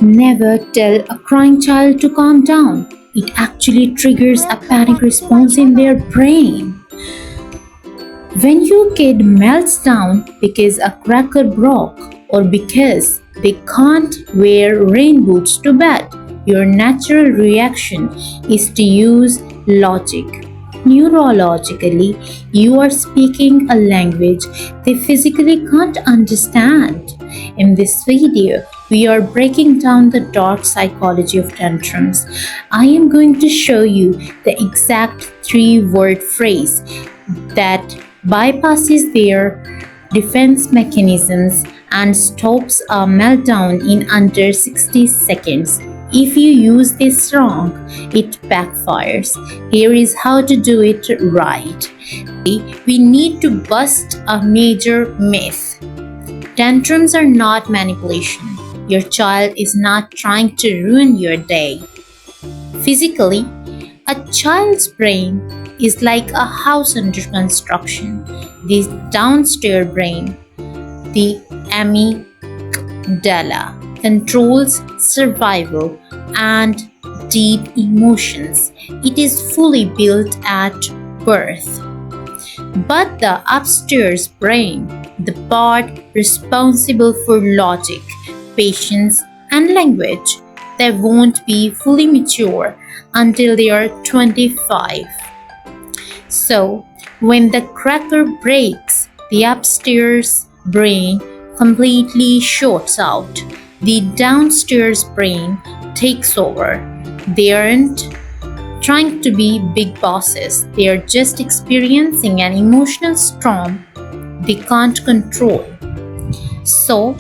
Never tell a crying child to calm down. It actually triggers a panic response in their brain. When your kid melts down because a cracker broke or because they can't wear rain boots to bed, your natural reaction is to use logic. Neurologically, you are speaking a language they physically can't understand. In this video, we are breaking down the dark psychology of tantrums. I am going to show you the exact three-word phrase that bypasses their defense mechanisms and stops a meltdown in under 60 seconds. If you use this wrong, it backfires. Here is how to do it right. We need to bust a major myth. Tantrums are not manipulation. Your child is not trying to ruin your day. Physically, a child's brain is like a house under construction. The downstairs brain, the amygdala, controls survival and deep emotions. It is fully built at birth. But the upstairs brain, the part responsible for logic, patience, and language, they won't be fully mature until they are 25. So, when the cracker breaks, the upstairs brain completely shuts out. The downstairs brain takes over. They aren't trying to be big bosses, they are just experiencing an emotional storm they can't control. So,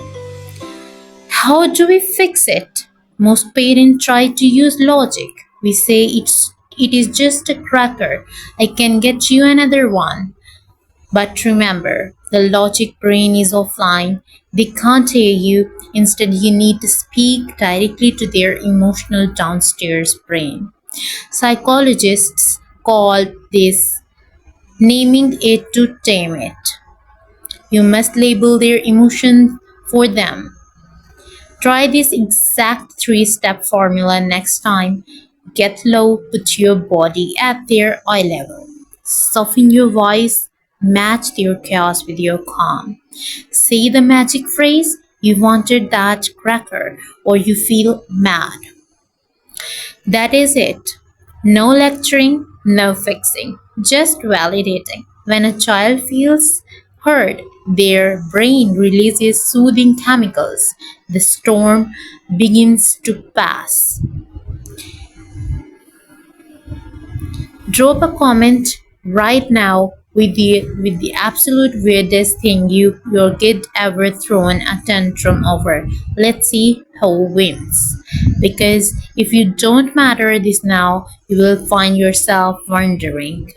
how do we fix it? Most parents try to use logic. We say it is just a cracker. I can get you another one. But remember, the logic brain is offline. They can't hear you. Instead, you need to speak directly to their emotional downstairs brain. Psychologists call this naming it to tame it. You must label their emotion for them. Try this exact three-step formula next time. Get low, put your body at their eye level. Soften your voice, match their chaos with your calm. Say the magic phrase, you wanted that cracker, or you feel mad. That is it. No lecturing, no fixing, just validating. When a child feels heard, their brain releases soothing chemicals. The storm begins to pass. Drop a comment right now with the absolute weirdest thing your kid ever thrown a tantrum over. Let's see who wins. Because if you don't matter this now, you will find yourself wondering.